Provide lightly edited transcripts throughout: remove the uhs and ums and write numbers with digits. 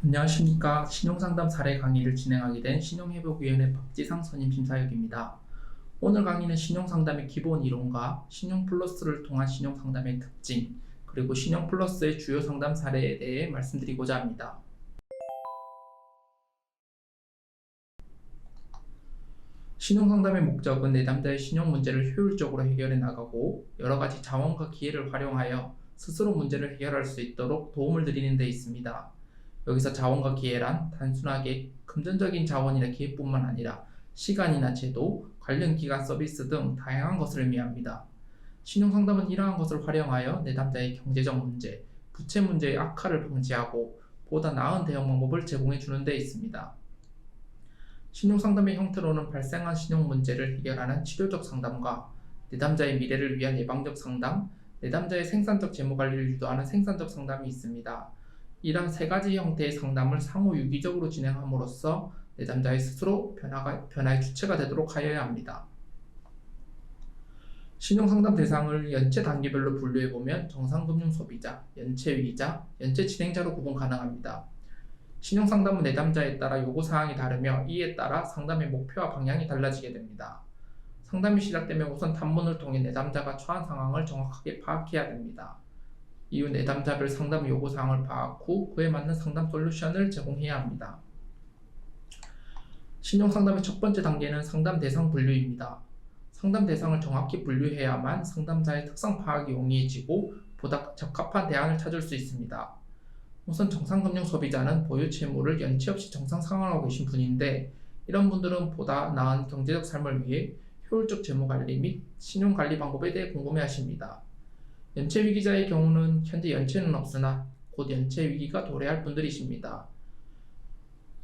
안녕하십니까. 신용상담 사례 강의를 진행하게 된 신용회복위원회 박지상 선임심사역입니다. 오늘 강의는 신용상담의 기본 이론과 신용플러스를 통한 신용상담의 특징, 그리고 신용플러스의 주요 상담 사례에 대해 말씀드리고자 합니다. 신용상담의 목적은 내담자의 신용 문제를 효율적으로 해결해 나가고 여러 가지 자원과 기회를 활용하여 스스로 문제를 해결할 수 있도록 도움을 드리는 데 있습니다. 여기서 자원과 기회란 단순하게 금전적인 자원이나 기회뿐만 아니라 시간이나 제도, 관련 기관 서비스 등 다양한 것을 의미합니다. 신용상담은 이러한 것을 활용하여 내담자의 경제적 문제, 부채 문제의 악화를 방지하고 보다 나은 대응 방법을 제공해 주는 데 있습니다. 신용상담의 형태로는 발생한 신용 문제를 해결하는 치료적 상담과 내담자의 미래를 위한 예방적 상담, 내담자의 생산적 재무관리를 유도하는 생산적 상담이 있습니다. 이러한 세 가지 형태의 상담을 상호 유기적으로 진행함으로써 내담자의 스스로 변화의 주체가 되도록 하여야 합니다. 신용상담 대상을 연체 단계별로 분류해보면 정상금융소비자, 연체위기자, 연체진행자로 구분 가능합니다. 신용상담은 내담자에 따라 요구사항이 다르며 이에 따라 상담의 목표와 방향이 달라지게 됩니다. 상담이 시작되면 우선 탐문을 통해 내담자가 처한 상황을 정확하게 파악해야 됩니다. 이후 내담자별 상담 요구사항을 파악 후 그에 맞는 상담 솔루션을 제공해야 합니다. 신용상담의 첫 번째 단계는 상담 대상 분류입니다. 상담 대상을 정확히 분류해야만 상담자의 특성 파악이 용이해지고 보다 적합한 대안을 찾을 수 있습니다. 우선 정상금융 소비자는 보유 채무를 연체 없이 정상 상환하고 계신 분인데 이런 분들은 보다 나은 경제적 삶을 위해 효율적 재무관리 및 신용관리 방법에 대해 궁금해하십니다. 연체 위기자의 경우는 현재 연체는 없으나 곧 연체 위기가 도래할 분들이십니다.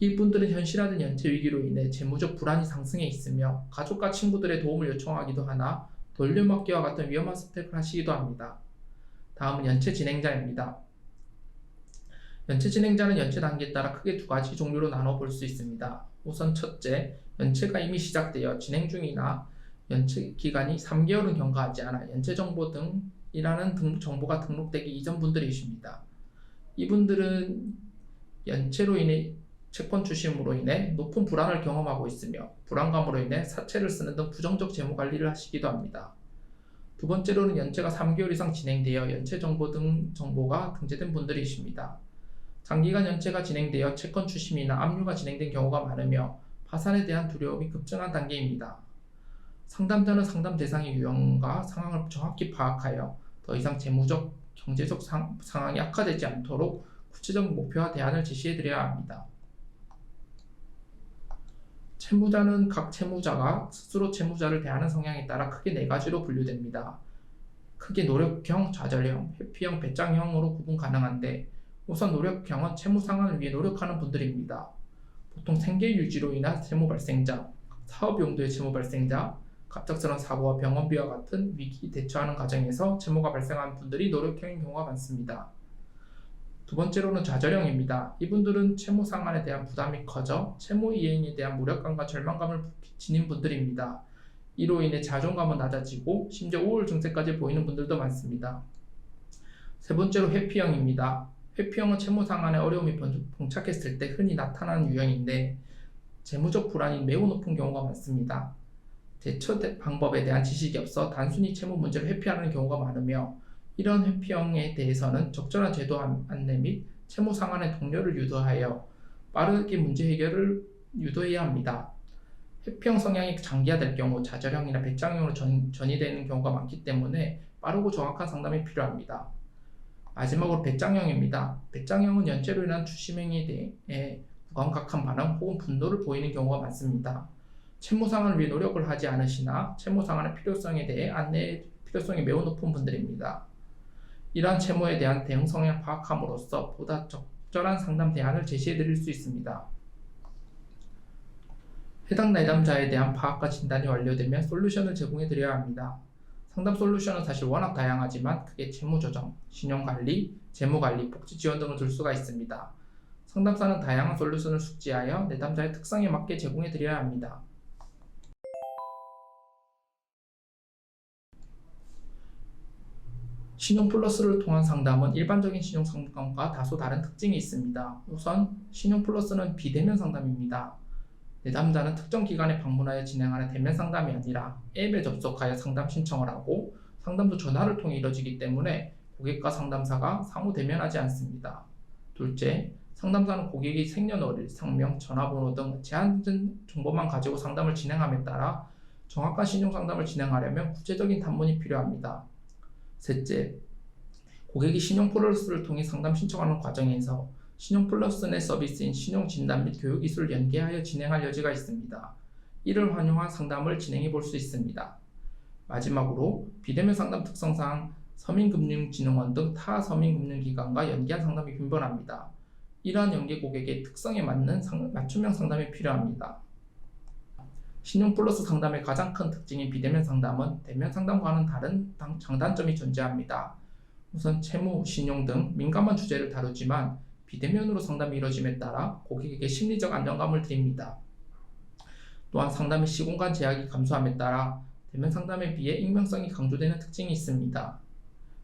이분들은 현실화된 연체 위기로 인해 재무적 불안이 상승해 있으며 가족과 친구들의 도움을 요청하기도 하나 돌려막기와 같은 위험한 선택을 하시기도 합니다. 다음은 연체 진행자입니다. 연체 진행자는 연체 단계에 따라 크게 두 가지 종류로 나눠 볼 수 있습니다. 우선 첫째, 연체가 이미 시작되어 진행 중이나 연체 기간이 3개월은 경과하지 않아 연체 정보 등이라는 정보가 등록되기 이전 분들이십니다. 이분들은 연체로 인해 채권 추심으로 인해 높은 불안을 경험하고 있으며 불안감으로 인해 사채를 쓰는 등 부정적 재무 관리를 하시기도 합니다. 두 번째로는 연체가 3개월 이상 진행되어 연체 정보 등 정보가 등재된 분들이십니다. 장기간 연체가 진행되어 채권 추심이나 압류가 진행된 경우가 많으며 파산에 대한 두려움이 급증한 단계입니다. 상담자는 상담 대상의 유형과 상황을 정확히 파악하여 더 이상 재무적, 경제적 상황이 악화되지 않도록 구체적 목표와 대안을 제시해드려야 합니다. 채무자는 각 채무자가 스스로 채무자를 대하는 성향에 따라 크게 네 가지로 분류됩니다. 크게 노력형, 좌절형, 회피형, 배짱형으로 구분 가능한데 우선 노력형은 채무 상환을 위해 노력하는 분들입니다. 보통 생계 유지로 인한 채무 발생자, 사업 용도의 채무 발생자, 갑작스러운 사고와 병원비와 같은 위기 대처하는 과정에서 채무가 발생한 분들이 노력형인 경우가 많습니다. 두 번째로는 좌절형입니다. 이분들은 채무 상환에 대한 부담이 커져 채무 이행에 대한 무력감과 절망감을 지닌 분들입니다. 이로 인해 자존감은 낮아지고 심지어 우울 증세까지 보이는 분들도 많습니다. 세 번째로 회피형입니다. 회피형은 채무 상환에 어려움이 봉착했을 때 흔히 나타나는 유형인데 재무적 불안이 매우 높은 경우가 많습니다. 대처 방법에 대한 지식이 없어 단순히 채무 문제를 회피하는 경우가 많으며 이런 회피형에 대해서는 적절한 제도 안내 및 채무 상환의 독려를 유도하여 빠르게 문제 해결을 유도해야 합니다. 회피형 성향이 장기화될 경우 좌절형이나 배짱형으로 전이되는 경우가 많기 때문에 빠르고 정확한 상담이 필요합니다. 마지막으로 배짱형입니다. 배짱형은 연체로 인한 추심행위에 대해 무감각한 반응 혹은 분노를 보이는 경우가 많습니다. 채무 상환을 위해 노력을 하지 않으시나 채무 상환의 필요성에 대해 안내의 필요성이 매우 높은 분들입니다. 이러한 채무에 대한 대응 성향을 파악함으로써 보다 적절한 상담 대안을 제시해 드릴 수 있습니다. 해당 내담자에 대한 파악과 진단이 완료되면 솔루션을 제공해 드려야 합니다. 상담 솔루션은 사실 워낙 다양하지만 크게 채무조정, 신용관리, 재무관리, 복지지원 등을 들 수가 있습니다. 상담사는 다양한 솔루션을 숙지하여 내담자의 특성에 맞게 제공해 드려야 합니다. 신용플러스를 통한 상담은 일반적인 신용상담과 다소 다른 특징이 있습니다. 우선 신용플러스는 비대면 상담입니다. 내담자는 특정 기관에 방문하여 진행하는 대면 상담이 아니라 앱에 접속하여 상담 신청을 하고 상담도 전화를 통해 이뤄지기 때문에 고객과 상담사가 상호 대면하지 않습니다. 둘째, 상담사는 고객이 생년월일, 상명, 전화번호 등 제한된 정보만 가지고 상담을 진행함에 따라 정확한 신용상담을 진행하려면 구체적인 단문이 필요합니다. 셋째, 고객이 신용플러스를 통해 상담 신청하는 과정에서 신용플러스 내 서비스인 신용진단 및 교육기술을 연계하여 진행할 여지가 있습니다. 이를 활용한 상담을 진행해 볼 수 있습니다. 마지막으로 비대면 상담 특성상 서민금융진흥원 등 타 서민금융기관과 연계한 상담이 빈번합니다. 이러한 연계 고객의 특성에 맞는 맞춤형 상담이 필요합니다. 신용플러스 상담의 가장 큰 특징인 비대면 상담은 대면 상담과는 다른 장단점이 존재합니다. 우선 채무, 신용 등 민감한 주제를 다루지만 비대면으로 상담이 이루어짐에 따라 고객에게 심리적 안정감을 드립니다. 또한 상담의 시공간 제약이 감소함에 따라 대면 상담에 비해 익명성이 강조되는 특징이 있습니다.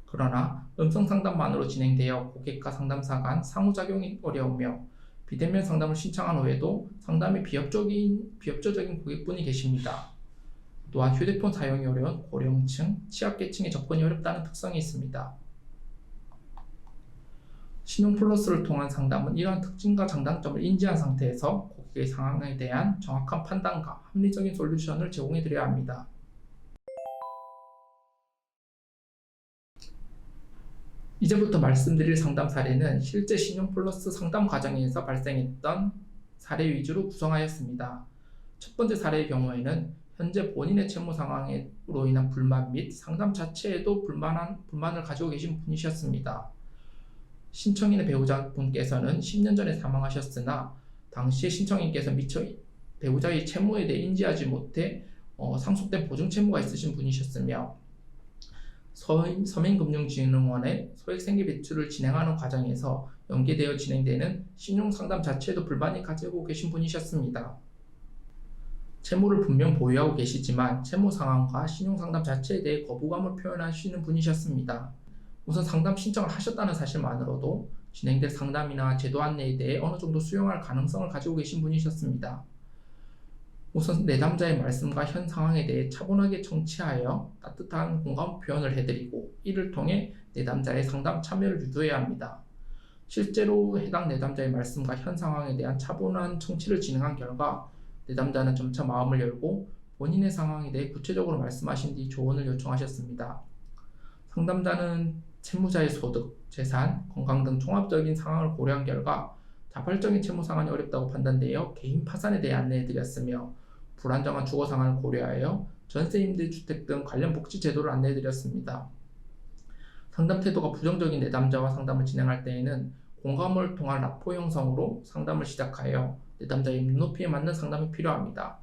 그러나 음성 상담만으로 진행되어 고객과 상담사 간 상호작용이 어려우며 비대면 상담을 신청한 후에도 상담에 비협조적인 고객분이 계십니다. 또한 휴대폰 사용이 어려운 고령층, 취약계층에 접근이 어렵다는 특성이 있습니다. 신용플러스를 통한 상담은 이러한 특징과 장단점을 인지한 상태에서 고객의 상황에 대한 정확한 판단과 합리적인 솔루션을 제공해 드려야 합니다. 이제부터 말씀드릴 상담 사례는 실제 신용플러스 상담 과정에서 발생했던 사례 위주로 구성하였습니다. 첫 번째 사례의 경우에는 현재 본인의 채무 상황으로 인한 불만 및 상담 자체에도 불만을 가지고 계신 분이셨습니다. 신청인의 배우자분께서는 10년 전에 사망하셨으나 당시에 신청인께서 미처 배우자의 채무에 대해 인지하지 못해 상속된 보증채무가 있으신 분이셨으며 서민금융진흥원의 소액생계 대출을 진행하는 과정에서 연계되어 진행되는 신용상담 자체에도 불만이 가지고 계신 분이셨습니다. 채무를 분명 보유하고 계시지만 채무 상황과 신용상담 자체에 대해 거부감을 표현하시는 분이셨습니다. 우선 상담 신청을 하셨다는 사실만으로도 진행될 상담이나 제도 안내에 대해 어느 정도 수용할 가능성을 가지고 계신 분이셨습니다. 우선 내담자의 말씀과 현 상황에 대해 차분하게 청취하여 따뜻한 공감 표현을 해드리고 이를 통해 내담자의 상담 참여를 유도해야 합니다. 실제로 해당 내담자의 말씀과 현 상황에 대한 차분한 청취를 진행한 결과 내담자는 점차 마음을 열고 본인의 상황에 대해 구체적으로 말씀하신 뒤 조언을 요청하셨습니다. 상담자는 채무자의 소득, 재산, 건강 등 종합적인 상황을 고려한 결과 자발적인 채무 상환이 어렵다고 판단되어 개인 파산에 대해 안내해드렸으며 불안정한 주거 상황을 고려하여 전세 임대주택 등 관련 복지 제도를 안내해드렸습니다. 상담 태도가 부정적인 내담자와 상담을 진행할 때에는 공감을 통한 라포 형성으로 상담을 시작하여 내담자의 눈높이에 맞는 상담이 필요합니다.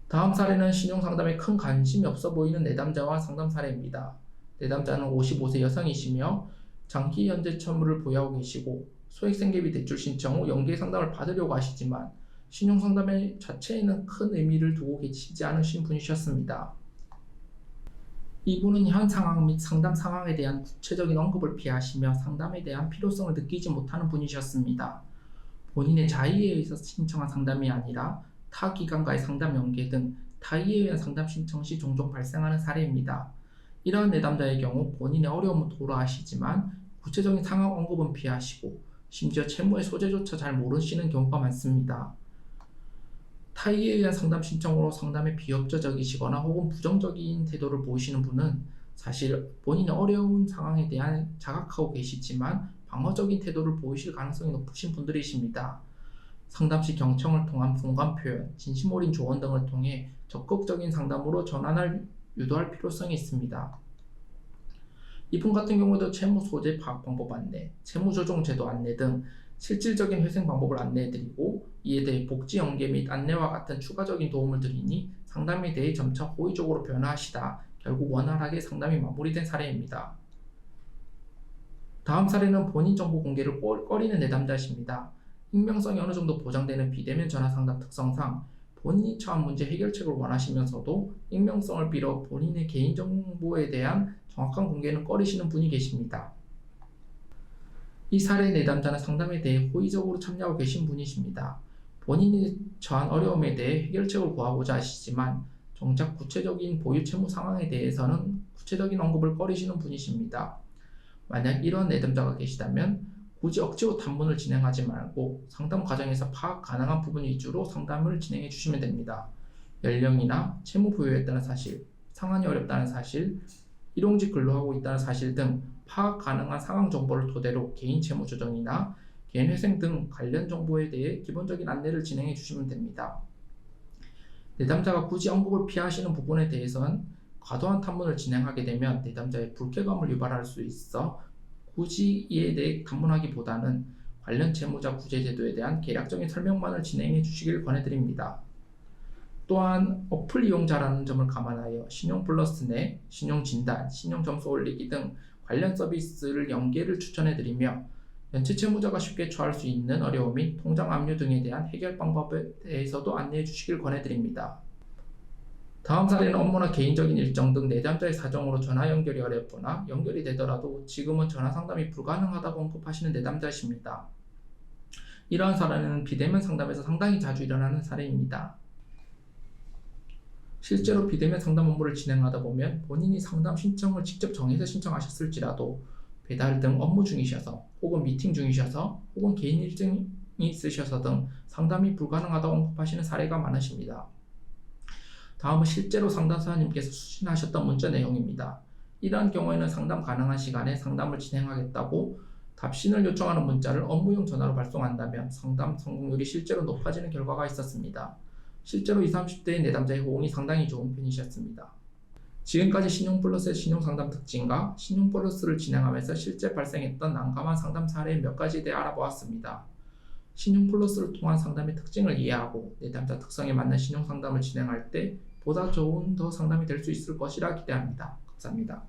다음 사례는 신용상담에 큰 관심이 없어 보이는 내담자와 상담 사례입니다. 내담자는 55세 여성이시며 장기 현재 채무를 보유하고 계시고 소액생계비 대출 신청 후 연계 상담을 받으려고 하시지만 신용상담의 자체에는 큰 의미를 두고 계시지 않으신 분이셨습니다. 이분은 현 상황 및 상담 상황에 대한 구체적인 언급을 피하시며 상담에 대한 필요성을 느끼지 못하는 분이셨습니다. 본인의 자의에 의해서 신청한 상담이 아니라 타 기관과의 상담 연계 등 타의에 의한 상담 신청 시 종종 발생하는 사례입니다. 이러한 내담자의 경우 본인의 어려움은 토로하시지만 구체적인 상황 언급은 피하시고 심지어 채무의 소재조차 잘 모르시는 경우가 많습니다. 타의에 의한 상담 신청으로 상담에 비협조적이시거나 혹은 부정적인 태도를 보이시는 분은 사실 본인의 어려운 상황에 대한 자각하고 계시지만 방어적인 태도를 보이실 가능성이 높으신 분들이십니다. 상담 시 경청을 통한 공감 표현, 진심 어린 조언 등을 통해 적극적인 상담으로 전환을 유도할 필요성이 있습니다. 이분 같은 경우도 채무 소재 파악 방법 안내, 채무 조정 제도 안내 등 실질적인 회생 방법을 안내해드리고 이에 대해 복지 연계 및 안내와 같은 추가적인 도움을 드리니 상담에 대해 점차 호의적으로 변화하시다 결국 원활하게 상담이 마무리된 사례입니다. 다음 사례는 본인 정보 공개를 꺼리는 내담자십니다. 익명성이 어느 정도 보장되는 비대면 전화 상담 특성상 본인이 처한 문제 해결책을 원하시면서도 익명성을 빌어 본인의 개인정보에 대한 정확한 공개는 꺼리시는 분이 계십니다. 이 사례 내담자는 상담에 대해 호의적으로 참여하고 계신 분이십니다. 본인이 처한 어려움에 대해 해결책을 구하고자 하시지만 정작 구체적인 보유 채무 상황에 대해서는 구체적인 언급을 꺼리시는 분이십니다. 만약 이런 내담자가 계시다면 굳이 억지로 탐문을 진행하지 말고 상담 과정에서 파악 가능한 부분 위주로 상담을 진행해 주시면 됩니다. 연령이나 채무 보유했다는 사실, 상환이 어렵다는 사실, 일용직 근로하고 있다는 사실 등 파악 가능한 상황 정보를 토대로 개인 채무 조정이나 개인 회생 등 관련 정보에 대해 기본적인 안내를 진행해 주시면 됩니다. 내담자가 굳이 언급을 피하시는 부분에 대해서는 과도한 탐문을 진행하게 되면 내담자의 불쾌감을 유발할 수 있어 굳이 이에 대해 탐문하기보다는 관련 채무자 구제 제도에 대한 개략적인 설명만을 진행해 주시길 권해드립니다. 또한 어플 이용자라는 점을 감안하여 신용플러스 내 신용진단, 신용점수 올리기 등 관련 서비스를 연계를 추천해드리며 연체 채무자가 쉽게 처할 수 있는 어려움 및 통장 압류 등에 대한 해결 방법에 대해서도 안내해 주시길 권해드립니다. 다음 사례는 업무나 개인적인 일정 등 내담자의 사정으로 전화 연결이 어렵거나 연결이 되더라도 지금은 전화 상담이 불가능하다고 언급하시는 내담자이십니다. 이러한 사례는 비대면 상담에서 상당히 자주 일어나는 사례입니다. 실제로 비대면 상담 업무를 진행하다 보면 본인이 상담 신청을 직접 정해서 신청하셨을지라도 배달 등 업무 중이셔서 혹은 미팅 중이셔서 혹은 개인 일정이 있으셔서 등 상담이 불가능하다고 언급하시는 사례가 많으십니다. 다음은 실제로 상담사님께서 수신하셨던 문자 내용입니다. 이러한 경우에는 상담 가능한 시간에 상담을 진행하겠다고 답신을 요청하는 문자를 업무용 전화로 발송한다면 상담 성공률이 실제로 높아지는 결과가 있었습니다. 실제로 20, 30대의 내담자의 호응이 상당히 좋은 편이셨습니다. 지금까지 신용플러스의 신용상담 특징과 신용플러스를 진행하면서 실제 발생했던 난감한 상담 사례 몇 가지에 대해 알아보았습니다. 신용플러스를 통한 상담의 특징을 이해하고 내담자 특성에 맞는 신용상담을 진행할 때 보다 좋은 더 상담이 될 수 있을 것이라 기대합니다. 감사합니다.